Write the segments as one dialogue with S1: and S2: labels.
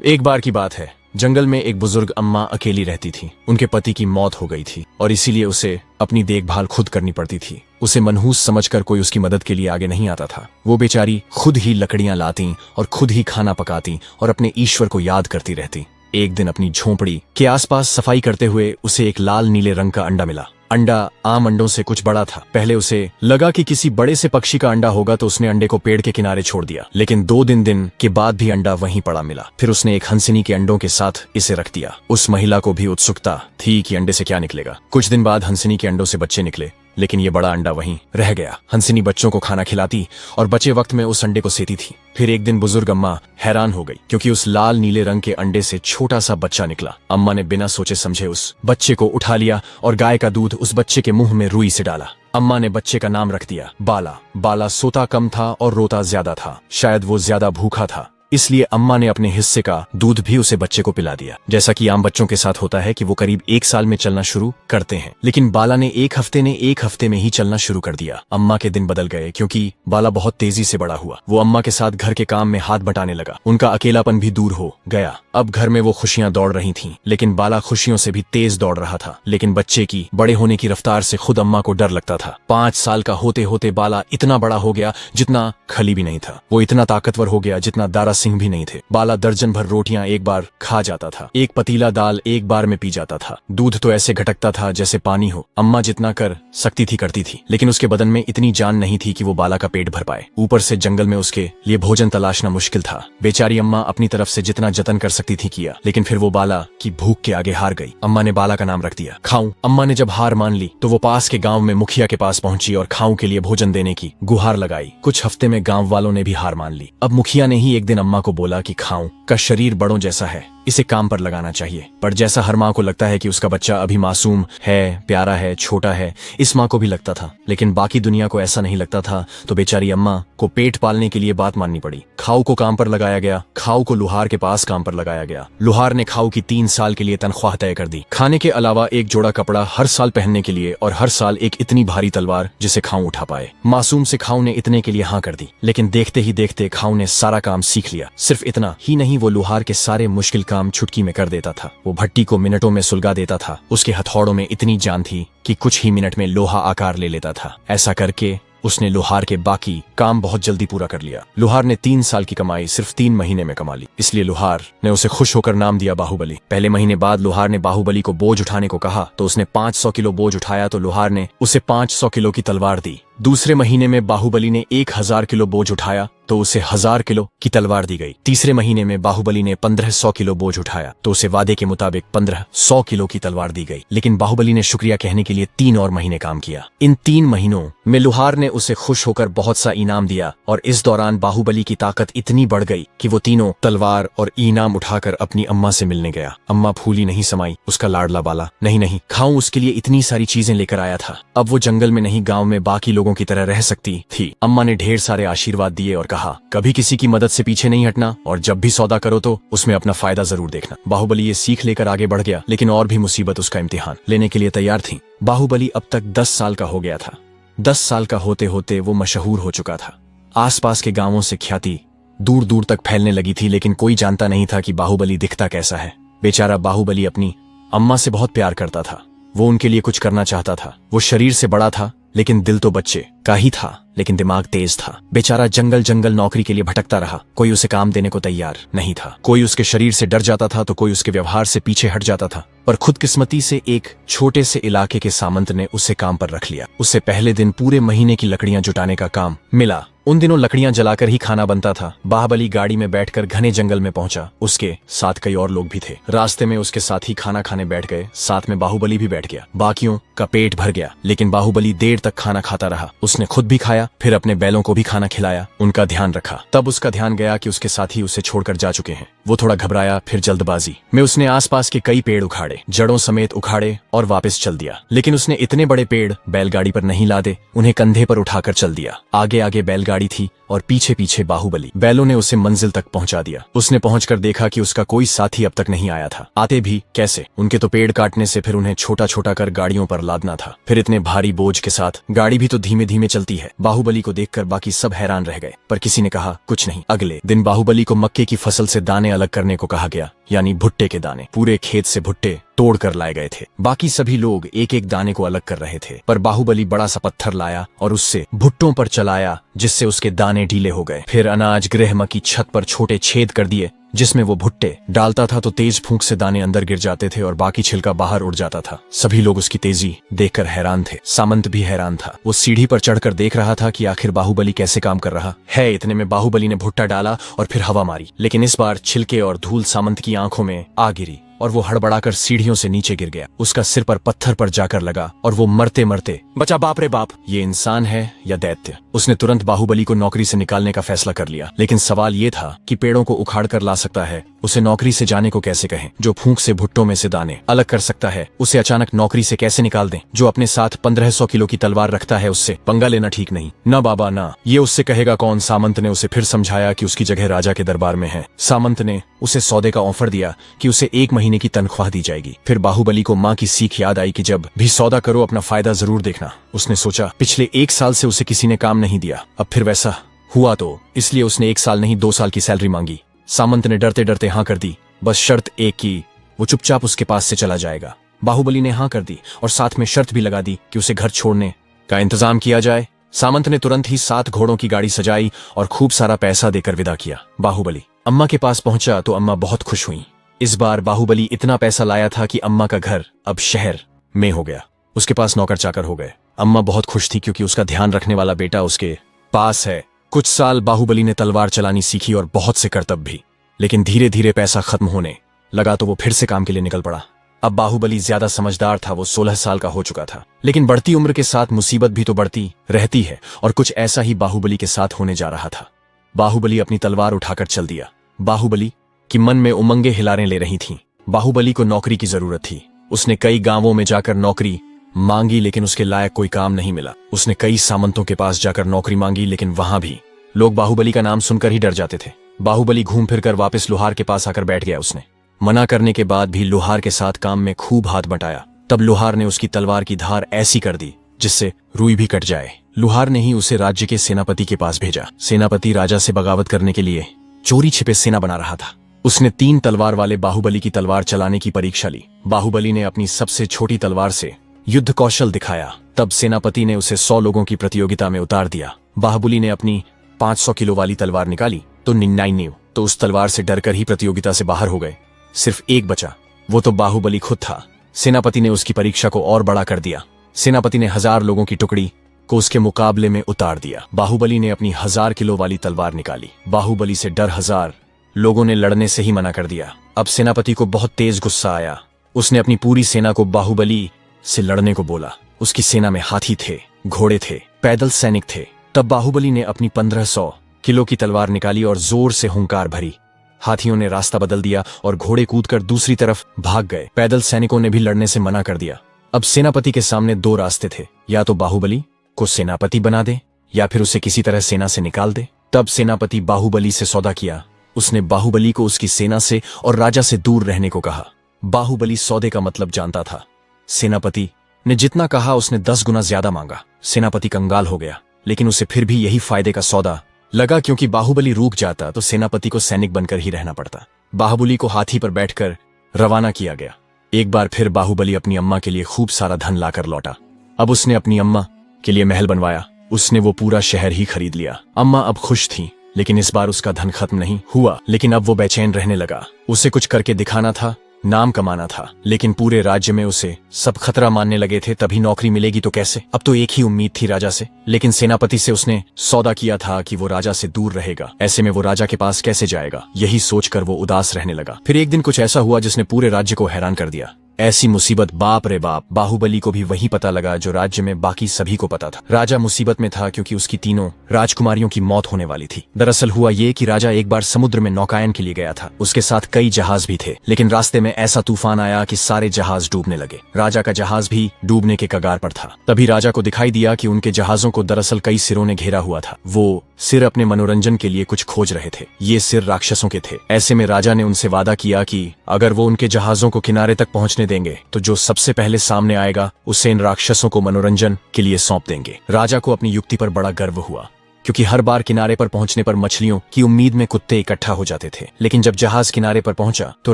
S1: एक बार की बात है, जंगल में एक बुजुर्ग अम्मा अकेली रहती थी। उनके पति की मौत हो गई थी और इसीलिए उसे अपनी देखभाल खुद करनी पड़ती थी। उसे मनहूस समझकर कोई उसकी मदद के लिए आगे नहीं आता था। वो बेचारी खुद ही लकड़ियां लाती और खुद ही खाना पकाती और अपने ईश्वर को याद करती रहती। एक दिन अपनी झोंपड़ी के आसपास सफाई करते हुए उसे एक लाल नीले रंग का अंडा मिला। अंडा आम अंडों से कुछ बड़ा था। पहले उसे लगा कि किसी बड़े से पक्षी का अंडा होगा तो उसने अंडे को पेड़ के किनारे छोड़ दिया, लेकिन 2 दिन के बाद भी अंडा वहीं पड़ा मिला। फिर उसने एक हंसिनी के अंडों के साथ इसे रख दिया। उस महिला को भी उत्सुकता थी कि अंडे से क्या निकलेगा। कुछ दिन बाद हंसिनी के अंडों से बच्चे निकले, लेकिन ये बड़ा अंडा वहीं रह गया। हंसिनी बच्चों को खाना खिलाती और बचे वक्त में उस अंडे को सेती थी। फिर एक दिन बुजुर्ग अम्मा हैरान हो गई क्योंकि उस लाल नीले रंग के अंडे से छोटा सा बच्चा निकला। अम्मा ने बिना सोचे समझे उस बच्चे को उठा लिया और गाय का दूध उस बच्चे के मुंह में रुई से डाला। अम्मा ने बच्चे का नाम रख दिया बाला। बाला सोता कम था और रोता ज्यादा था। शायद वो ज्यादा भूखा था, इसलिए अम्मा ने अपने हिस्से का दूध भी उसे बच्चे को पिला दिया। जैसा कि आम बच्चों के साथ होता है कि वो करीब 1 साल में चलना शुरू करते हैं, लेकिन बाला ने एक हफ्ते में ही चलना शुरू कर दिया। अम्मा के दिन बदल गए क्योंकि बाला बहुत तेजी से बड़ा हुआ। वो अम्मा के साथ घर के काम में हाथ बटाने लगा। उनका अकेलापन भी दूर हो गया। अब घर में वो खुशियां दौड़ रही थीं, लेकिन बाला खुशियों से भी तेज दौड़ रहा था। लेकिन बच्चे की बड़े होने की रफ्तार से खुद अम्मा को डर लगता था। 5 साल का होते होते बाला इतना बड़ा हो गया जितना खली भी नहीं था। वो इतना ताकतवर हो गया जितना दारा सिंह भी नहीं थे। बाला दर्जन भर रोटियां एक बार खा जाता था। एक पतीला दाल एक बार में पी जाता था। दूध तो ऐसे घटकता था जैसे पानी हो। अम्मा जितना कर सकती थी करती थी, लेकिन उसके बदन में इतनी जान नहीं थी कि वो बाला का पेट भर पाए। ऊपर से जंगल में उसके लिए भोजन तलाशना मुश्किल था। बेचारी अम्मा अपनी तरफ से जितना जतन कर सकती थी किया, लेकिन फिर वो बाला की भूख के आगे हार गई। अम्मा ने बाला का नाम रख दिया खाऊं। अम्मा ने जब हार मान ली तो वो पास के गांव में मुखिया के पास पहुंची और खाऊं के लिए भोजन देने की गुहार लगाई। कुछ हफ्ते में गांव वालों ने भी हार मान ली। अब मुखिया ने ही एक दिन अम्मा को बोला कि खाऊं का शरीर बड़ों जैसा है, इसे काम पर लगाना चाहिए। पर जैसा हर माँ को लगता है कि उसका बच्चा अभी मासूम है, प्यारा है, छोटा है, इस माँ को भी लगता था, लेकिन बाकी दुनिया को ऐसा नहीं लगता था। तो बेचारी अम्मा को पेट पालने के लिए बात माननी पड़ी। खाऊ को काम पर लगाया गया। खाऊ को लुहार के पास काम पर लगाया गया। लुहार ने खाऊ की 3 साल के लिए तनख्वाह तय कर दी। खाने के अलावा एक जोड़ा कपड़ा हर साल पहनने के लिए और हर साल एक इतनी भारी तलवार जिसे खाऊ उठा पाए। मासूम से खाऊ ने इतने के लिए हाँ कर दी, लेकिन देखते ही देखते खाऊ ने सारा काम सीख लिया। सिर्फ इतना ही नहीं, वो लुहार के सारे मुश्किल काम चुटकी में कर देता था। वो भट्टी को मिनटों में सुलगा देता था। उसके हथौड़ों में इतनी जान थी कि कुछ ही मिनट में लोहा आकार ले लेता था। ऐसा करके उसने लुहार के बाकी काम बहुत जल्दी पूरा कर लिया। लुहार ने 3 साल की कमाई सिर्फ 3 महीने में कमा ली, इसलिए लुहार ने उसे खुश होकर नाम दिया बाहुबली। पहले महीने बाद लुहार ने बाहुबली को बोझ उठाने को कहा तो उसने 500 किलो बोझ उठाया तो लुहार ने उसे 500 किलो की तलवार दी। दूसरे महीने में बाहुबली ने 1000 किलो बोझ उठाया तो उसे 1000 किलो की तलवार दी गई। तीसरे महीने में बाहुबली ने 1500 किलो बोझ उठाया तो उसे वादे के मुताबिक 1500 किलो की तलवार दी गई। लेकिन बाहुबली ने शुक्रिया कहने के लिए 3 और महीने काम किया। इन 3 महीनों में लुहार ने उसे खुश होकर बहुत सा इनाम दिया और इस दौरान बाहुबली की ताकत इतनी बढ़ गई कि वो तीनों तलवार और इनाम उठाकर अपनी अम्मा से मिलने गया। अम्मा फूली नहीं समाई। उसका लाडला बाला नहीं खाऊं उसके लिए इतनी सारी चीजें लेकर आया था। अब वो जंगल में नहीं, गाँव में बाकी लोगों की तरह रह सकती थी। अम्मा ने ढेर सारे आशीर्वाद दिए और कहा कभी किसी की मदद से पीछे नहीं हटना और जब भी सौदा करो तो उसमें अपना फायदा जरूर देखना। बाहुबली ये सीख लेकर आगे बढ़ गया, लेकिन और भी मुसीबत उसका इम्तिहान लेने के लिए तैयार थी। बाहुबली अब तक 10 साल का हो गया था। 10 साल का होते होते वो मशहूर हो चुका था। आसपास के गांवों से ख्याति दूर दूर तक फैलने लगी थी, लेकिन कोई जानता नहीं था कि बाहुबली दिखता कैसा है। बेचारा बाहुबली अपनी अम्मा से बहुत प्यार करता था। वो उनके लिए कुछ करना चाहता था। वो शरीर से बड़ा था, लेकिन दिल तो बच्चे का ही था, लेकिन दिमाग तेज था। बेचारा जंगल जंगल नौकरी के लिए भटकता रहा। कोई उसे काम देने को तैयार नहीं था। कोई उसके शरीर से डर जाता था तो कोई उसके व्यवहार से पीछे हट जाता था। पर खुदकिस्मती से एक छोटे से इलाके के सामंत ने उसे काम पर रख लिया। उससे पहले दिन पूरे महीने की लकड़ियां जुटाने का काम मिला। उन दिनों लकड़ियां जलाकर ही खाना बनता था। बाहुबली गाड़ी में बैठकर घने जंगल में पहुंचा। उसके साथ कई और लोग भी थे। रास्ते में उसके साथ ही खाना खाने बैठ गए। साथ में बाहुबली भी बैठ गया। बाकियों का पेट भर गया, लेकिन बाहुबली देर तक खाना खाता रहा। उसने खुद भी खाया, फिर अपने बैलों को भी खाना खिलाया, उनका ध्यान रखा। तब उसका ध्यान गया कि उसके साथी उसे छोड़कर जा चुके हैं। वो थोड़ा घबराया, फिर जल्दबाजी में उसने आसपास के कई पेड़ उखाड़े, जड़ों समेत उखाड़े और वापस चल दिया। लेकिन उसने इतने बड़े पेड़ बैलगाड़ी पर नहीं लादे, उन्हें कंधे पर उठाकर चल दिया। आगे आगे बैलगाड़ी गाड़ी थी और पीछे पीछे बाहुबली। बैलों ने उसे मंजिल तक पहुंचा दिया। उसने पहुंचकर देखा कि उसका कोई साथी अब तक नहीं आया था। आते भी कैसे? उनके तो पेड़ काटने से फिर उन्हें छोटा छोटा कर गाड़ियों पर लादना था। फिर इतने भारी बोझ के साथ गाड़ी भी तो धीमे धीमे चलती है। बाहुबली को देखकर बाकी सब हैरान रह गए, पर किसी ने कहा कुछ नहीं। अगले दिन बाहुबली को मक्के की फसल से दाने अलग करने को कहा गया, यानी भुट्टे के दाने। पूरे खेत से भुट्टे तोड़ कर लाए गए थे। बाकी सभी लोग एक एक दाने को अलग कर रहे थे, पर बाहुबली बड़ा सा पत्थर लाया और उससे भुट्टों पर चलाया, जिससे उसके दाने ढीले हो गए। फिर अनाज गृह की छत पर छोटे छेद कर दिए, जिसमें वो भुट्टे डालता था तो तेज फूंक से दाने अंदर गिर जाते थे और बाकी छिलका बाहर उड़ जाता था। सभी लोग उसकी तेजी देखकर हैरान थे। सामंत भी हैरान था। वो सीढ़ी पर चढ़कर देख रहा था कि आखिर बाहुबली कैसे काम कर रहा है। इतने में बाहुबली ने भुट्टा डाला और फिर हवा मारी, लेकिन इस बार छिलके और धूल सामंत की आंखों में आ गिरी और वो हड़बड़ाकर सीढ़ियों से नीचे गिर गया। उसका सिर पर पत्थर पर जाकर लगा और वो मरते मरते बचा। बाप रे बाप, ये इंसान है या दैत्य? उसने तुरंत बाहुबली को नौकरी से निकालने का फैसला कर लिया, लेकिन सवाल ये था कि पेड़ों को उखाड़ कर ला सकता है, उसे नौकरी से जाने को कैसे कहें? जो फूंक से भुट्टों में से दाने अलग कर सकता है, उसे अचानक नौकरी से कैसे निकाल दें? जो अपने साथ 1500 किलो की तलवार रखता है, उससे पंगा लेना ठीक नहीं। न बाबा ना, ये उससे कहेगा कौन? सामंत ने उसे फिर समझाया कि उसकी जगह राजा के दरबार में है। सामंत ने उसे सौदे का ऑफर दिया कि उसे 1 महीने की तनख्वाह दी जाएगी। फिर बाहुबली को माँ की सीख याद आई कि जब भी सौदा करो अपना फायदा जरूर देखना। उसने सोचा पिछले 1 साल से उसे किसी ने काम नहीं दिया, अब फिर वैसा हुआ तो इसलिए उसने 1 साल नहीं 2 साल की सैलरी मांगी। सामंत ने डरते डरते हाँ कर दी, बस शर्त एक की, वो चुपचाप उसके पास से चला जाएगा। बाहुबली ने हाँ कर दी और साथ में शर्त भी लगा दी कि उसे घर छोड़ने का इंतजाम किया जाए। सामंत ने तुरंत ही 7 घोड़ों की गाड़ी सजाई और खूब सारा पैसा देकर विदा किया। बाहुबली अम्मा के पास पहुंचा तो अम्मा बहुत खुश हुई। इस बार बाहुबली इतना पैसा लाया था कि अम्मा का घर अब शहर में हो गया। उसके पास नौकर चाकर हो गए। अम्मा बहुत खुश थी क्योंकि उसका ध्यान रखने वाला बेटा उसके पास है। कुछ साल बाहुबली ने तलवार चलानी सीखी और बहुत से करतब भी, लेकिन धीरे धीरे पैसा खत्म होने लगा तो वो फिर से काम के लिए निकल पड़ा। अब बाहुबली ज्यादा समझदार था। वो 16 साल का हो चुका था, लेकिन बढ़ती उम्र के साथ मुसीबत भी तो बढ़ती रहती है और कुछ ऐसा ही बाहुबली के साथ होने जा रहा था। बाहुबली अपनी तलवार उठाकर चल दिया। बाहुबली कि मन में उमंगे हिलारें ले रही थीं। बाहुबली को नौकरी की जरूरत थी। उसने कई गांवों में जाकर नौकरी मांगी, लेकिन उसके लायक कोई काम नहीं मिला। उसने कई सामंतों के पास जाकर नौकरी मांगी, लेकिन वहां भी लोग बाहुबली का नाम सुनकर ही डर जाते थे। बाहुबली घूम फिरकर वापस लोहार के पास आकर बैठ गया। उसने मना करने के बाद भी लोहार के साथ काम में खूब हाथ बटाया। तब लोहार ने उसकी तलवार की धार ऐसी कर दी जिससे रुई भी कट जाए। लोहार ने ही उसे राज्य के सेनापति के पास भेजा। सेनापति राजा से बगावत करने के लिए चोरी छिपे सेना बना रहा था। उसने 3 तलवार वाले बाहुबली की तलवार चलाने की परीक्षा ली। बाहुबली ने अपनी सबसे छोटी तलवार से युद्ध कौशल दिखाया। तब सेनापति ने उसे 100 लोगों की प्रतियोगिता में उतार दिया। बाहुबली ने अपनी 500 किलो वाली तलवार निकाली तो 99 तो उस तलवार से डरकर ही प्रतियोगिता से बाहर हो गए। सिर्फ एक बचा, वो तो बाहुबली खुद था। सेनापति ने उसकी परीक्षा को और बड़ा कर दिया। सेनापति ने 1000 लोगों की टुकड़ी को उसके मुकाबले में उतार दिया। बाहुबली ने अपनी 1000 किलो वाली तलवार निकाली। बाहुबली से डर 1000 लोगों ने लड़ने से ही मना कर दिया। अब सेनापति को बहुत तेज गुस्सा आया। उसने अपनी पूरी सेना को बाहुबली से लड़ने को बोला। उसकी सेना में हाथी थे, घोड़े थे, पैदल सैनिक थे। तब बाहुबली ने अपनी 1500 किलो की तलवार निकाली और जोर से हुंकार भरी। हाथियों ने रास्ता बदल दिया और घोड़े कूदकर दूसरी तरफ भाग गए। पैदल सैनिकों ने भी लड़ने से मना कर दिया। अब सेनापति के सामने 2 रास्ते थे, या तो बाहुबली को सेनापति बना दे या फिर उसे किसी तरह सेना से निकाल दे। तब सेनापति बाहुबली से सौदा किया। उसने बाहुबली को उसकी सेना से और राजा से दूर रहने को कहा। बाहुबली सौदे का मतलब जानता था। सेनापति ने जितना कहा उसने 10 गुना ज्यादा मांगा। सेनापति कंगाल हो गया, लेकिन उसे फिर भी यही फायदे का सौदा लगा, क्योंकि बाहुबली रुक जाता तो सेनापति को सैनिक बनकर ही रहना पड़ता। बाहुबली को हाथी पर बैठकर रवाना किया गया। एक बार फिर बाहुबली अपनी अम्मा के लिए खूब सारा धन लाकर लौटा। अब उसने अपनी अम्मा के लिए महल बनवाया। उसने वो पूरा शहर ही खरीद लिया। अम्मा अब खुश थी, लेकिन इस बार उसका धन खत्म नहीं हुआ। लेकिन अब वो बेचैन रहने लगा। उसे कुछ करके दिखाना था, नाम कमाना था, लेकिन पूरे राज्य में उसे सब खतरा मानने लगे थे। तभी नौकरी मिलेगी तो कैसे? अब तो एक ही उम्मीद थी राजा से, लेकिन सेनापति से उसने सौदा किया था कि वो राजा से दूर रहेगा। ऐसे में वो राजा के पास कैसे जाएगा? यही सोचकर वो उदास रहने लगा। फिर एक दिन कुछ ऐसा हुआ जिसने पूरे राज्य को हैरान कर दिया। ऐसी मुसीबत, बाप रे बाप। बाहुबली को भी वही पता लगा जो राज्य में बाकी सभी को पता था। राजा मुसीबत में था क्योंकि उसकी तीनों राजकुमारियों की मौत होने वाली थी। दरअसल हुआ ये कि राजा एक बार समुद्र में नौकायन के लिए गया था। उसके साथ कई जहाज भी थे, लेकिन रास्ते में ऐसा तूफान आया कि सारे जहाज डूबने लगे। राजा का जहाज भी डूबने के कगार पर था। तभी राजा को दिखाई दिया कि उनके जहाजों को दरअसल कई सिरों ने घेरा हुआ था। वो सिर अपने मनोरंजन के लिए कुछ खोज रहे थे। ये सिर राक्षसों के थे। ऐसे में राजा ने उनसे वादा किया कि अगर वो उनके जहाजों को किनारे तक पहुंचने देंगे तो जो सबसे पहले सामने आएगा उसे इन राक्षसों को मनोरंजन के लिए सौंप देंगे। राजा को अपनी युक्ति पर बड़ा गर्व हुआ, क्योंकि हर बार किनारे पर पहुंचने पर मछलियों की उम्मीद में कुत्ते इकट्ठा हो जाते थे। लेकिन जब जहाज किनारे पर पहुंचा तो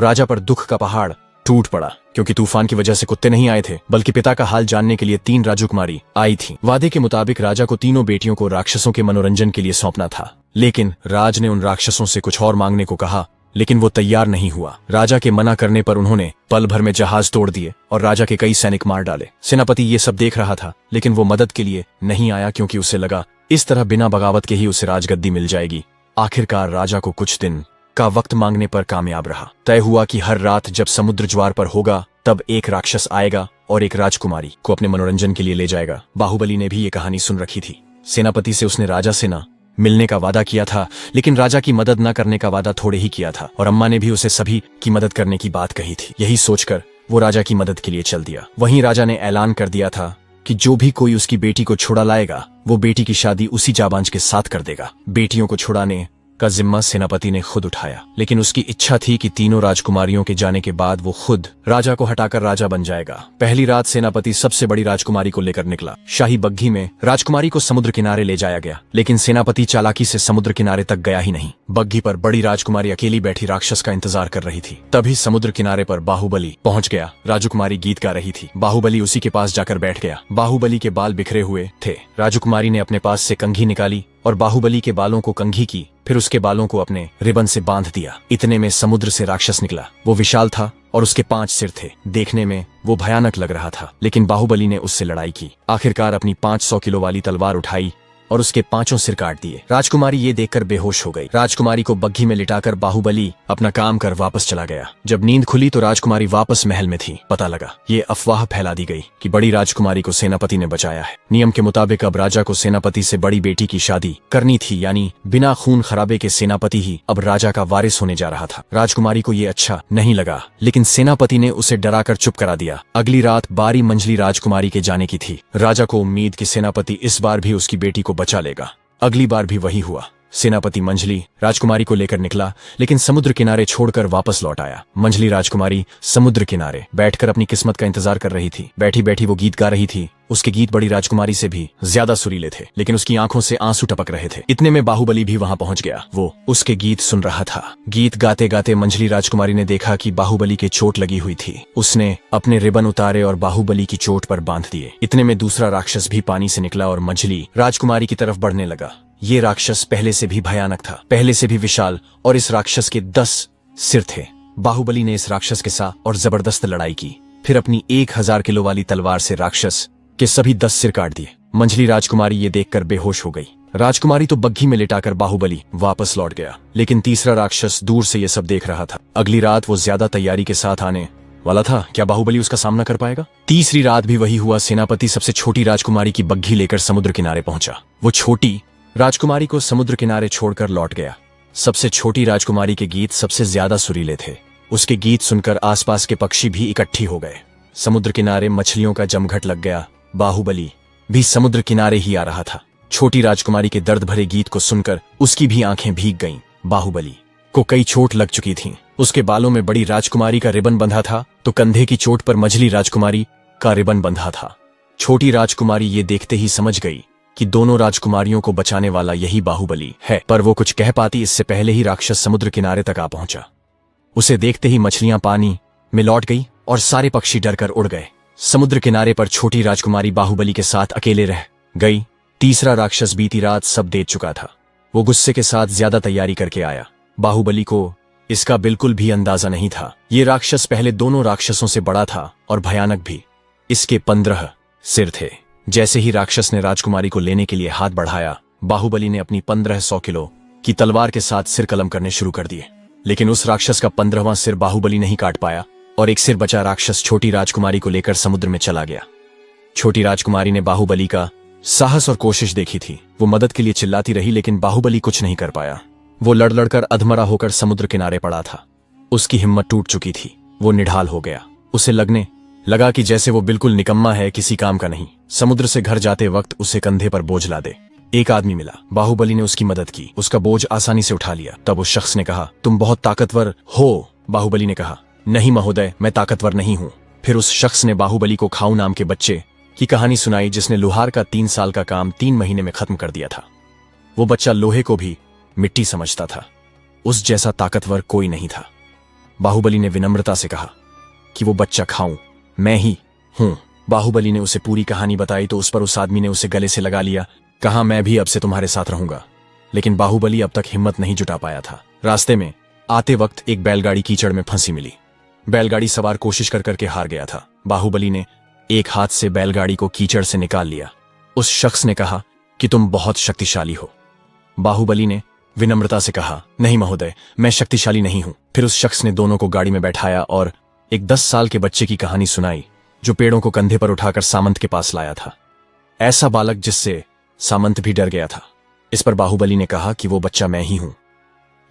S1: राजा पर दुख का पहाड़ टूट पड़ा, क्योंकि तूफान की वजह से कुत्ते नहीं आए थे, बल्कि पिता का हाल जानने के लिए 3 राजकुमारी आई थीं। वादे के मुताबिक राजा को तीनों बेटियों को राक्षसों के मनोरंजन के लिए सौंपना था। लेकिन राज ने उन राक्षसों से कुछ और मांगने को कहा, लेकिन वो तैयार नहीं हुआ। राजा के मना करने पर उन्होंने पल भर में जहाज तोड़ दिए और राजा के कई सैनिक मार डाले। सेनापति ये सब देख रहा था, लेकिन वो मदद के लिए नहीं आया, क्योंकि उसे लगा इस तरह बिना बगावत के ही उसे राजगद्दी मिल जाएगी। आखिरकार राजा को कुछ दिन का वक्त मांगने पर कामयाब रहा। तय हुआ कि हर रात जब समुद्र ज्वार पर होगा तब एक राक्षस आएगा और एक राजकुमारी को अपने मनोरंजन के लिए ले जाएगा। बाहुबली ने भी ये कहानी सुन रखी थी। सेनापति से उसने राजा से न मिलने का वादा किया था, लेकिन राजा की मदद न करने का वादा थोड़े ही किया था, और अम्मा ने भी उसे सभी की मदद करने की बात कही थी। यही सोचकर वो राजा की मदद के लिए चल दिया। वहीं राजा ने ऐलान कर दिया था कि जो भी कोई उसकी बेटी को छुड़ा लाएगा वो बेटी की शादी उसी जाबांज के साथ कर देगा। बेटियों को छुड़ाने का जिम्मा सेनापति ने खुद उठाया, लेकिन उसकी इच्छा थी कि तीनों राजकुमारियों के जाने के बाद वो खुद राजा को हटाकर राजा बन जाएगा। पहली रात सेनापति सबसे बड़ी राजकुमारी को लेकर निकला। शाही बग्घी में राजकुमारी को समुद्र किनारे ले जाया गया, लेकिन सेनापति चालाकी से समुद्र किनारे तक गया ही नहीं। बग्घी पर बड़ी राजकुमारी अकेली बैठी राक्षस का इंतजार कर रही थी। तभी समुद्र किनारे पर बाहुबली पहुंच गया। राजकुमारी गीत गा रही थी। बाहुबली उसी के पास जाकर बैठ गया। बाहुबली के बाल बिखरे हुए थे। राजकुमारी ने अपने पास से कंघी निकाली और बाहुबली के बालों को कंघी की, फिर उसके बालों को अपने रिबन से बांध दिया। इतने में समुद्र से राक्षस निकला। वो विशाल था और उसके 5 सिर थे। देखने में वो भयानक लग रहा था, लेकिन बाहुबली ने उससे लड़ाई की। आखिरकार अपनी 500 किलो वाली तलवार उठाई और उसके 5 सिर काट दिए। राजकुमारी ये देखकर बेहोश हो गई। राजकुमारी को बग्घी में लिटाकर बाहुबली अपना काम कर वापस चला गया। जब नींद खुली तो राजकुमारी वापस महल में थी। पता लगा, ये अफवाह फैला दी गई कि बड़ी राजकुमारी को सेनापति ने बचाया है। नियम के मुताबिक अब राजा को सेनापति से बड़ी बेटी की शादी करनी थी, यानी बिना खून खराबे के सेनापति ही अब राजा का वारिस होने जा रहा था। राजकुमारी को ये अच्छा नहीं लगा, लेकिन सेनापति ने उसे डराकर चुप करा दिया। अगली रात बारी मंझली राजकुमारी के जाने की थी। राजा को उम्मीद कि सेनापति इस बार भी उसकी बेटी को बचा लेगा। अगली बार भी वही हुआ। सेनापति मंझली राजकुमारी को लेकर निकला, लेकिन समुद्र किनारे छोड़कर वापस लौट आया। मंझली राजकुमारी समुद्र किनारे बैठकर अपनी किस्मत का इंतजार कर रही थी। बैठी बैठी वो गीत गा रही थी। उसके गीत बड़ी राजकुमारी से भी ज्यादा सुरीले थे, लेकिन उसकी आंखों से आंसू टपक रहे थे। इतने में बाहुबली भी वहां पहुंच गया। वो उसके गीत सुन रहा था। गीत गाते गाते मंझली राजकुमारी ने देखा कि बाहुबली के चोट लगी हुई थी। उसने अपने रिबन उतारे और बाहुबली की चोट पर बांध दिए। इतने में दूसरा राक्षस भी पानी से निकला और मंझली राजकुमारी की तरफ बढ़ने लगा। ये राक्षस पहले से भी भयानक था, पहले से भी विशाल, और इस राक्षस के 10 सिर थे। बाहुबली ने इस राक्षस के साथ और जबरदस्त लड़ाई की। फिर अपनी 1000 किलो वाली तलवार से राक्षस के सभी 10 सिर काट दिए। मंझली राजकुमारी ये देखकर बेहोश हो गई। राजकुमारी तो बग्घी में लिटाकर बाहुबली वापस लौट गया, लेकिन तीसरा राक्षस दूर से ये सब देख रहा था। अगली रात वो ज्यादा तैयारी के साथ आने वाला था। क्या बाहुबली उसका सामना कर पाएगा? तीसरी रात भी वही हुआ। सेनापति सबसे छोटी राजकुमारी की बग्घी लेकर समुद्र किनारे पहुंचा। वो छोटी राजकुमारी को समुद्र किनारे छोड़कर लौट गया। सबसे छोटी राजकुमारी के गीत सबसे ज्यादा सुरीले थे। उसके गीत सुनकर आसपास के पक्षी भी इकट्ठी हो गए। समुद्र किनारे मछलियों का जमघट लग गया। बाहुबली भी समुद्र किनारे ही आ रहा था। छोटी राजकुमारी के दर्द भरे गीत को सुनकर उसकी भी आंखें भीग गईं। बाहुबली को कई चोट लग चुकी थीं। उसके बालों में बड़ी राजकुमारी का रिबन बंधा था, तो कंधे की चोट पर मझली राजकुमारी का रिबन बंधा था। छोटी राजकुमारी ये देखते ही समझ गई कि दोनों राजकुमारियों को बचाने वाला यही बाहुबली है, पर वो कुछ कह पाती इससे पहले ही राक्षस समुद्र किनारे तक आ पहुंचा। उसे देखते ही मछलियां पानी में लौट गई और सारे पक्षी डरकर उड़ गए। समुद्र किनारे पर छोटी राजकुमारी बाहुबली के साथ अकेले रह गई। तीसरा राक्षस बीती रात सब देख चुका था। वो गुस्से के साथ ज्यादा तैयारी करके आया। बाहुबली को इसका बिल्कुल भी अंदाजा नहीं था। ये राक्षस पहले दोनों राक्षसों से बड़ा था और भयानक भी। इसके 15 सिर थे। जैसे ही राक्षस ने राजकुमारी को लेने के लिए हाथ बढ़ाया, बाहुबली ने अपनी 1500 किलो की तलवार के साथ सिर कलम करने शुरू कर दिए। लेकिन उस राक्षस का 15वां सिर बाहुबली नहीं काट पाया और एक सिर बचा राक्षस छोटी राजकुमारी को लेकर समुद्र में चला गया। छोटी राजकुमारी ने बाहुबली का साहस और कोशिश देखी थी। वो मदद के लिए चिल्लाती रही, लेकिन बाहुबली कुछ नहीं कर पाया। वो लड़ लड़कर अधमरा होकर समुद्र किनारे पड़ा था। उसकी हिम्मत टूट चुकी थी। वो निढाल हो गया। उसे लगने लगा कि जैसे वो बिल्कुल निकम्मा है, किसी काम का नहीं। समुद्र से घर जाते वक्त उसे कंधे पर बोझ ला दे। एक आदमी मिला। बाहुबली ने उसकी मदद की, उसका बोझ आसानी से उठा लिया। तब उस शख्स ने कहा, तुम बहुत ताकतवर हो। बाहुबली ने कहा, नहीं महोदय, मैं ताकतवर नहीं हूं। फिर उस शख्स ने बाहुबली को खाऊ नाम के बच्चे की कहानी सुनाई, जिसने लोहार का 3 साल का काम 3 महीने में खत्म कर दिया था। वो बच्चा लोहे को भी मिट्टी समझता था। उस जैसा ताकतवर कोई नहीं था। बाहुबली ने विनम्रता से कहा कि वो बच्चा खाऊं मैं ही हूं। बाहुबली ने उसे पूरी कहानी बताई तो उस पर उस आदमी ने उसे गले से लगा लिया। कहा, मैं भी अब से तुम्हारे साथ रहूंगा। लेकिन बाहुबली अब तक हिम्मत नहीं जुटा पाया था। रास्ते में आते वक्त एक बैलगाड़ी कीचड़ में फंसी मिली। बैलगाड़ी सवार कोशिश कर करके हार गया था। बाहुबली ने एक हाथ से बैलगाड़ी को कीचड़ से निकाल लिया। उस शख्स ने कहा कि तुम बहुत शक्तिशाली हो। बाहुबली ने विनम्रता से कहा, नहीं महोदय, मैं शक्तिशाली नहीं हूं। फिर उस शख्स ने दोनों को गाड़ी में बैठाया और एक 10 साल के बच्चे की कहानी सुनाई, जो पेड़ों को कंधे पर उठाकर सामंत के पास लाया था। ऐसा बालक जिससे सामंत भी डर गया था। इस पर बाहुबली ने कहा कि वो बच्चा मैं ही हूं।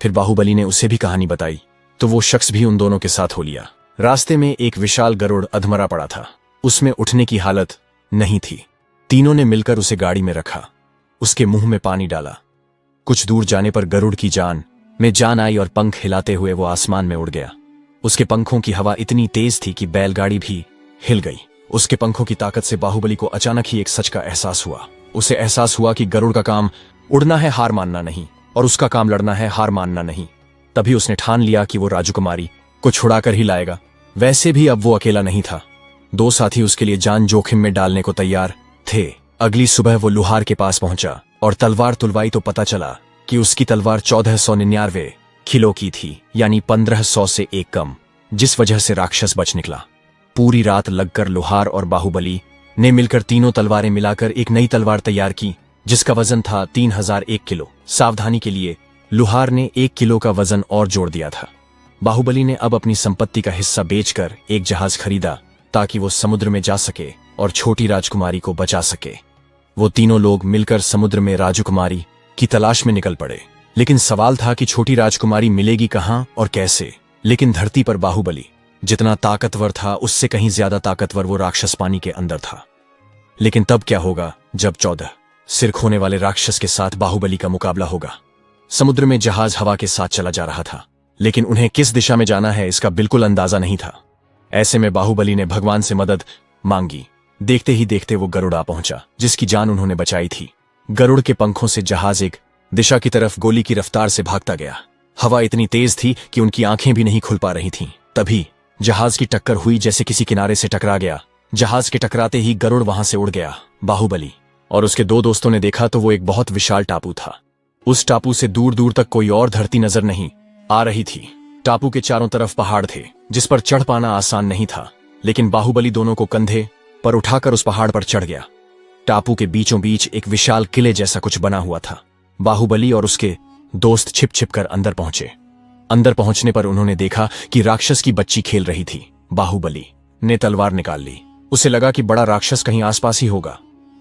S1: फिर बाहुबली ने उसे भी कहानी बताई तो वो शख्स भी उन दोनों के साथ हो लिया। रास्ते में एक विशाल गरुड़ अधमरा पड़ा था। उसमें उठने की हालत नहीं थी। तीनों ने मिलकर उसे गाड़ी में रखा। उसके मुंह में पानी डाला। कुछ दूर जाने पर गरुड़ की जान में जान आई और पंख हिलाते हुए वो आसमान में उड़ गया। उसके पंखों की हवा इतनी तेज थी कि बैलगाड़ी भी हिल गई। उसके पंखों की ताकत से बाहुबली को अचानक ही एक सच का एहसास हुआ। उसे एहसास हुआ कि गरुड़ का काम उड़ना है, हार मानना नहीं, और उसका काम लड़ना है, हार मानना नहीं। तभी उसने ठान लिया कि वो राजकुमारी को छुड़ाकर ही लाएगा। वैसे भी अब वो अकेला नहीं था। 2 साथी उसके लिए जान जोखिम में डालने को तैयार थे। अगली सुबह वो लोहार के पास पहुंचा और तलवार तुलवाई तो पता चला कि उसकी तलवार 1499 किलो की थी, यानी 1500 से एक कम, जिस वजह से राक्षस बच निकला। पूरी रात लगकर लोहार और बाहुबली ने मिलकर तीनों तलवारें मिलाकर एक नई तलवार तैयार की, जिसका वजन था 3001 किलो। सावधानी के लिए लोहार ने 1 किलो का वजन और जोड़ दिया था। बाहुबली ने अब अपनी संपत्ति का हिस्सा बेचकर एक जहाज खरीदा ताकि वो समुद्र में जा सके और छोटी राजकुमारी को बचा सके। वो तीनों लोग मिलकर समुद्र में राजकुमारी की तलाश में निकल पड़े। लेकिन सवाल था कि छोटी राजकुमारी मिलेगी कहां और कैसे। लेकिन धरती पर बाहुबली जितना ताकतवर था, उससे कहीं ज्यादा ताकतवर वो राक्षस पानी के अंदर था। लेकिन तब क्या होगा जब 14 सिर खोने वाले राक्षस के साथ बाहुबली का मुकाबला होगा। समुद्र में जहाज हवा के साथ चला जा रहा था, लेकिन उन्हें किस दिशा में जाना है इसका बिल्कुल अंदाजा नहीं था। ऐसे में बाहुबली ने भगवान से मदद मांगी। देखते ही देखते वो गरुड़ आ पहुंचा, जिसकी जान उन्होंने बचाई थी। गरुड़ के पंखों से जहाज एक दिशा की तरफ गोली की रफ्तार से भागता गया। हवा इतनी तेज थी कि उनकी आंखें भी नहीं खुल पा रही थीं। तभी जहाज की टक्कर हुई, जैसे किसी किनारे से टकरा गया। जहाज के टकराते ही गरुड़ वहां से उड़ गया। बाहुबली और उसके 2 दोस्तों ने देखा तो वो एक बहुत विशाल टापू था। उस टापू से दूर दूर तक कोई और धरती नजर नहीं आ रही थी। टापू के चारों तरफ पहाड़ थे, जिस पर चढ़ पाना आसान नहीं था। लेकिन बाहुबली दोनों को कंधे पर उठाकर उस पहाड़ पर चढ़ गया। टापू के बीचों बीच एक विशाल किले जैसा कुछ बना हुआ था। बाहुबली और उसके दोस्त छिप छिप कर अंदर पहुंचे। अंदर पहुंचने पर उन्होंने देखा कि राक्षस की बच्ची खेल रही थी। बाहुबली ने तलवार निकाल ली। उसे लगा कि बड़ा राक्षस कहीं आसपास ही होगा,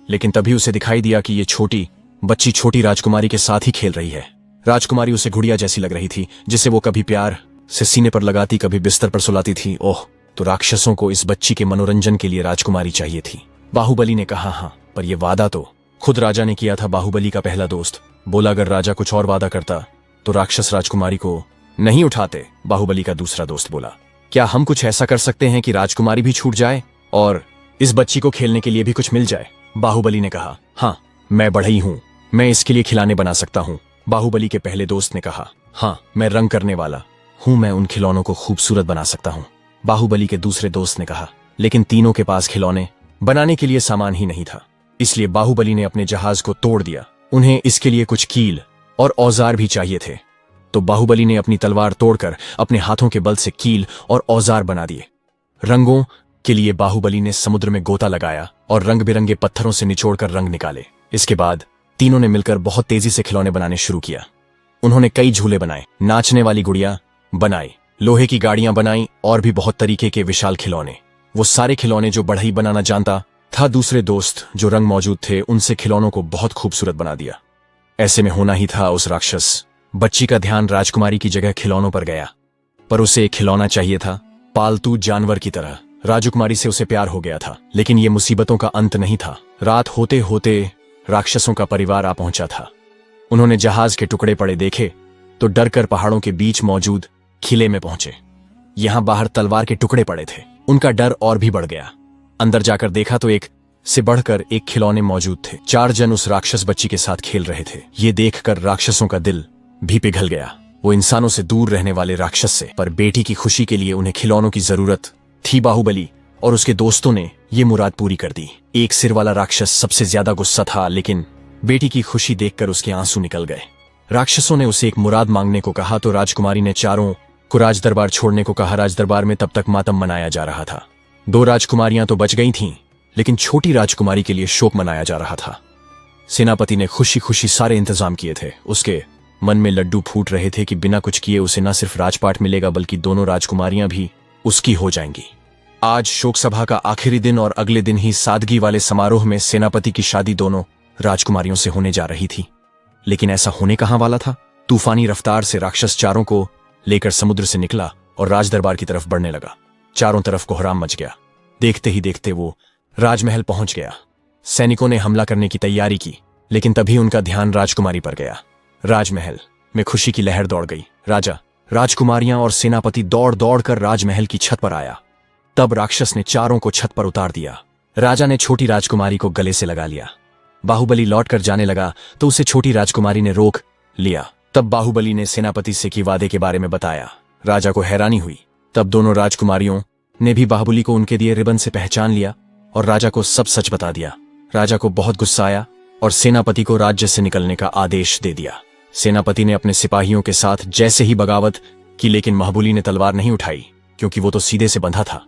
S1: लेकिन तभी उसे दिखाई दिया कि ये छोटी बच्ची छोटी राजकुमारी के साथ ही खेल रही है। राजकुमारी उसे गुड़िया जैसी लग रही थी, जिसे वो कभी प्यार से सीने पर लगाती, कभी बिस्तर पर सुलाती थी। ओह, तो राक्षसों को इस बच्ची के मनोरंजन के लिए राजकुमारी चाहिए थी। बाहुबली ने कहा, हाँ, पर यह वादा तो खुद राजा ने किया था। बाहुबली का पहला दोस्त बोला, अगर राजा कुछ और वादा करता तो राक्षस राजकुमारी को नहीं उठाते। बाहुबली का दूसरा दोस्त बोला, क्या हम कुछ ऐसा कर सकते हैं कि राजकुमारी भी छूट जाए और इस बच्ची को खेलने के लिए भी कुछ मिल जाए? बाहुबली ने कहा, हाँ, मैं बढ़ई हूं, मैं इसके लिए खिलौने बना सकता हूं। बाहुबली के पहले दोस्त ने कहा, हाँ, मैं रंग करने वाला हूं, मैं उन खिलौनों को खूबसूरत बना सकता हूं। बाहुबली के दूसरे दोस्त ने कहा, लेकिन तीनों के पास खिलौने बनाने के लिए सामान ही नहीं था। इसलिए बाहुबली ने अपने जहाज को तोड़ दिया। उन्हें इसके लिए कुछ कील और औजार भी चाहिए थे। तो बाहुबली ने अपनी तलवार तोड़कर अपने हाथों के बल से कील और औजार बना दिए। रंगों के लिए बाहुबली ने समुद्र में गोता लगाया और रंग बिरंगे पत्थरों से निचोड़कर रंग निकाले। इसके बाद तीनों ने मिलकर बहुत तेजी से खिलौने बनाने शुरू किया। उन्होंने कई झूले बनाए, नाचने वाली गुड़िया बनाई, लोहे की गाड़ियां बनाई और भी बहुत तरीके के विशाल खिलौने। वो सारे खिलौने जो बढ़ई बनाना जानता था, दूसरे दोस्त जो रंग मौजूद थे उनसे खिलौनों को बहुत खूबसूरत बना दिया। ऐसे में होना ही था उस राक्षस बच्ची का ध्यान राजकुमारी की जगह खिलौनों पर गया। पर उसे एक खिलौना चाहिए था, पालतू जानवर की तरह। राजकुमारी से उसे प्यार हो गया था, लेकिन ये मुसीबतों का अंत नहीं था। रात होते होते राक्षसों का परिवार आ पहुंचा था। उन्होंने जहाज के टुकड़े पड़े देखे तो डर कर पहाड़ों के बीच मौजूद किले में पहुंचे। यहां बाहर तलवार के टुकड़े पड़े थे। उनका डर और भी बढ़ गया। अंदर जाकर देखा तो एक से बढ़कर एक खिलौने मौजूद थे। 4 जन उस राक्षस बच्ची के साथ खेल रहे थे। ये देखकर राक्षसों का दिल भी पिघल गया। वो इंसानों से दूर रहने वाले राक्षस से, पर बेटी की खुशी के लिए उन्हें खिलौनों की जरूरत थी। बाहुबली और उसके दोस्तों ने ये मुराद पूरी कर दी। एक सिर वाला राक्षस सबसे ज्यादा गुस्सा था, लेकिन बेटी की खुशी देखकर उसके आंसू निकल गए। राक्षसों ने उसे एक मुराद मांगने को कहा तो राजकुमारी ने चारों को राजदरबार छोड़ने को कहा। राजदरबार में तब तक मातम मनाया जा रहा था। 2 राजकुमारियां तो बच गई थीं, लेकिन छोटी राजकुमारी के लिए शोक मनाया जा रहा था। सेनापति ने खुशी खुशी सारे इंतजाम किए थे। उसके मन में लड्डू फूट रहे थे कि बिना कुछ किए उसे न सिर्फ राजपाट मिलेगा, बल्कि दोनों राजकुमारियां भी उसकी हो जाएंगी। आज शोक सभा का आखिरी दिन और अगले दिन ही सादगी वाले समारोह में सेनापति की शादी दोनों राजकुमारियों से होने जा रही थी। लेकिन ऐसा होने कहां वाला था। तूफानी रफ्तार से राक्षस चारों को लेकर समुद्र से निकला और राजदरबार की तरफ बढ़ने लगा। चारों तरफ कोहराम मच गया। देखते ही देखते वो राजमहल पहुंच गया। सैनिकों ने हमला करने की तैयारी की, लेकिन तभी उनका ध्यान राजकुमारी पर गया। राजमहल में खुशी की लहर दौड़ गई। राजा, राजकुमारियां और सेनापति दौड़ दौड़ कर राजमहल की छत पर आया। तब राक्षस ने चारों को छत पर उतार दिया। राजा ने छोटी राजकुमारी को गले से लगा लिया। बाहुबली लौटकर जाने लगा तो उसे छोटी राजकुमारी ने रोक लिया। तब बाहुबली ने सेनापति से की वादे के बारे में बताया। राजा को हैरानी हुई। तब दोनों राजकुमारियों ने भी बाहुबली को उनके दिए रिबन से पहचान लिया और राजा को सब सच बता दिया। राजा को बहुत गुस्सा आया और सेनापति को राज्य से निकलने का आदेश दे दिया। सेनापति ने अपने सिपाहियों के साथ जैसे ही बगावत की, लेकिन बाहुबली ने तलवार नहीं उठाई, क्योंकि वो तो सीधे से बंधा था।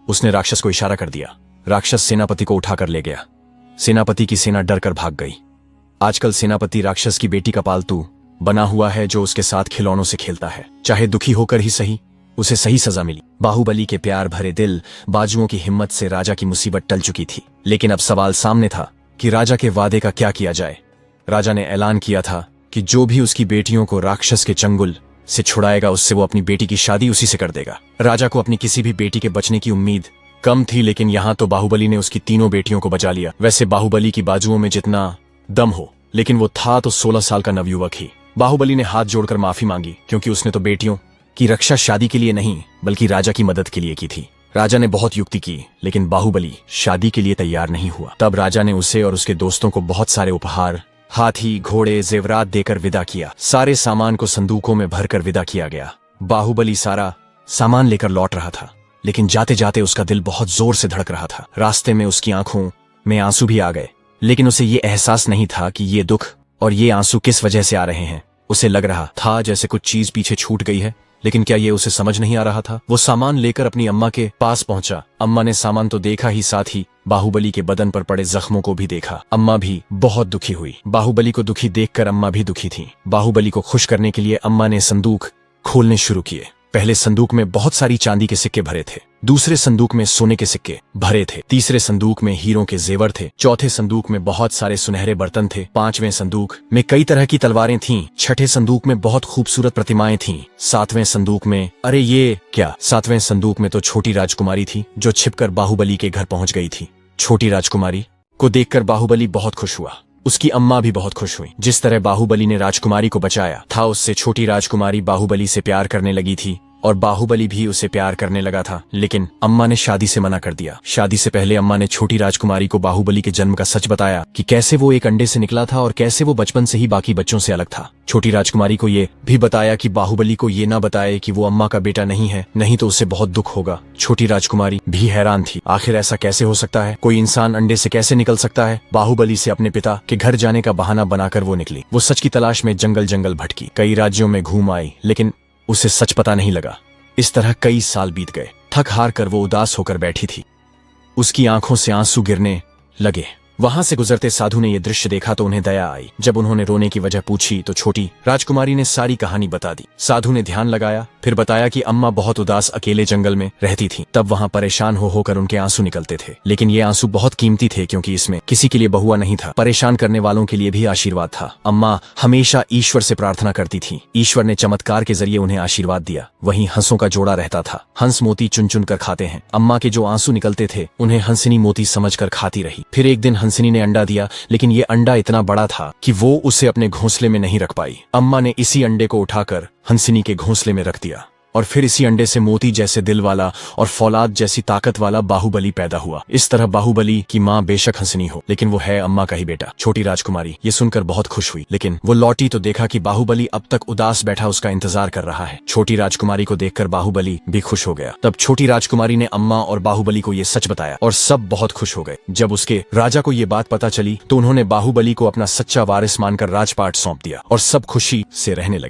S1: उसने राक्षस को इशारा कर दिया। राक्षस सेनापति को उठाकर ले गया। सेनापति की सेना डरकर भाग गई। आजकल सेनापति राक्षस की बेटी का पालतू बना हुआ है, जो उसके साथ खिलौनों से खेलता है। चाहे दुखी होकर ही सही, उसे सही सजा मिली। बाहुबली के प्यार भरे दिल, बाजुओं की हिम्मत से राजा की मुसीबत टल चुकी थी। लेकिन अब सवाल सामने था कि राजा के वादे का क्या किया जाए। राजा ने ऐलान किया था कि जो भी उसकी बेटियों को राक्षस के चंगुल से छुड़ाएगा, उससे वो अपनी बेटी की शादी उसी से कर देगा। राजा को अपनी किसी भी बेटी के बचने की उम्मीद कम थी, लेकिन यहाँ तो बाहुबली ने उसकी तीनों बेटियों को बचा लिया। वैसे बाहुबली की बाजुओं में जितना दम हो, लेकिन वो था तो 16 साल का नवयुवक ही। बाहुबली ने हाथ जोड़कर माफी मांगी, क्योंकि उसने तो बेटियों की रक्षा शादी के लिए नहीं, बल्कि राजा की मदद के लिए की थी। राजा ने बहुत युक्ति की, लेकिन बाहुबली शादी के लिए तैयार नहीं हुआ। तब राजा ने उसे और उसके दोस्तों को बहुत सारे उपहार, हाथी, घोड़े, जेवरात देकर विदा किया। सारे सामान को संदूकों में भरकर विदा किया गया। बाहुबली सारा सामान लेकर लौट रहा था, लेकिन जाते जाते उसका दिल बहुत जोर से धड़क रहा था। रास्ते में उसकी आंखों में आंसू भी आ गए, लेकिन उसे ये एहसास नहीं था कि ये दुख और ये आंसू किस वजह से आ रहे हैं। उसे लग रहा था जैसे कुछ चीज पीछे छूट गई है, लेकिन क्या ये उसे समझ नहीं आ रहा था। वो सामान लेकर अपनी अम्मा के पास पहुंचा। अम्मा ने सामान तो देखा ही, साथ ही बाहुबली के बदन पर पड़े जख्मों को भी देखा। अम्मा भी बहुत दुखी हुई। बाहुबली को दुखी देखकर अम्मा भी दुखी थी। बाहुबली को खुश करने के लिए अम्मा ने संदूक खोलने शुरू किए। पहले संदूक में बहुत सारी चांदी के सिक्के भरे थे, दूसरे संदूक में सोने के सिक्के भरे थे, तीसरे संदूक में हीरों के जेवर थे, चौथे संदूक में बहुत सारे सुनहरे बर्तन थे, पांचवें संदूक में कई तरह की तलवारें थीं, छठे संदूक में बहुत खूबसूरत प्रतिमाएं थीं, सातवें संदूक में सातवें संदूक में तो छोटी राजकुमारी थी, जो छिपकर बाहुबली के घर पहुंच गई थी। छोटी राजकुमारी को देखकर बाहुबली बहुत खुश हुआ। उसकी अम्मा भी बहुत खुश हुई। जिस तरह बाहुबली ने राजकुमारी को बचाया था, उससे छोटी राजकुमारी बाहुबली से प्यार करने लगी थी और बाहुबली भी उसे प्यार करने लगा था। लेकिन अम्मा ने शादी से मना कर दिया। शादी से पहले अम्मा ने छोटी राजकुमारी को बाहुबली के जन्म का सच बताया कि कैसे वो एक अंडे से निकला था और कैसे वो बचपन से ही बाकी बच्चों से अलग था। छोटी राजकुमारी को ये भी बताया कि बाहुबली को ये ना बताए कि वो अम्मा का बेटा नहीं है, नहीं तो उसे बहुत दुख होगा। छोटी राजकुमारी भी हैरान थी, आखिर ऐसा कैसे हो सकता है, कोई इंसान अंडे से कैसे निकल सकता है। बाहुबली से अपने पिता के घर जाने का बहाना बनाकर वो निकली। वो सच की तलाश में जंगल जंगल भटकी, कई राज्यों में घूम आई, लेकिन उसे सच पता नहीं लगा। इस तरह कई साल बीत गए। थक हार कर वो उदास होकर बैठी थी। उसकी आंखों से आंसू गिरने लगे। वहां से गुजरते साधु ने यह दृश्य देखा तो उन्हें दया आई। जब उन्होंने रोने की वजह पूछी तो छोटी राजकुमारी ने सारी कहानी बता दी। साधु ने ध्यान लगाया, फिर बताया कि अम्मा बहुत उदास अकेले जंगल में रहती थी। तब वहां परेशान हो होकर उनके आंसू निकलते थे, लेकिन ये आंसू बहुत कीमती थे क्योंकि इसमें किसी के लिए बहुआ नहीं था, परेशान करने वालों के लिए भी आशीर्वाद था। अम्मा हमेशा ईश्वर से प्रार्थना करती थी। ईश्वर ने चमत्कार के जरिए उन्हें आशीर्वाद दिया। वहीं हंसों का जोड़ा रहता था। हंस मोती चुन चुन कर खाते हैं। अम्मा के जो आंसू निकलते थे उन्हें हंसनी मोती समझकर खाती रही। फिर एक दिन हंसनी ने अंडा दिया, लेकिन ये अंडा इतना बड़ा था कि वो उसे अपने घोंसले में नहीं रख पाई। अम्मा ने इसी अंडे को उठाकर हंसनी के घोंसले में रख दिया और फिर इसी अंडे से मोती जैसे दिल वाला और फौलाद जैसी ताकत वाला बाहुबली पैदा हुआ। इस तरह बाहुबली की माँ बेशक हंसनी हो, लेकिन वो है अम्मा का ही बेटा। छोटी राजकुमारी ये सुनकर बहुत खुश हुई, लेकिन वो लौटी तो देखा कि बाहुबली अब तक उदास बैठा उसका इंतजार कर रहा है। छोटी राजकुमारी को देखकर बाहुबली भी खुश हो गया। तब छोटी राजकुमारी ने अम्मा और बाहुबली को ये सच बताया और सब बहुत खुश हो गए। जब उसके राजा को ये बात पता चली तो उन्होंने बाहुबली को अपना सच्चा वारिस मानकर राजपाट सौंप दिया और सब खुशी से रहने लगे।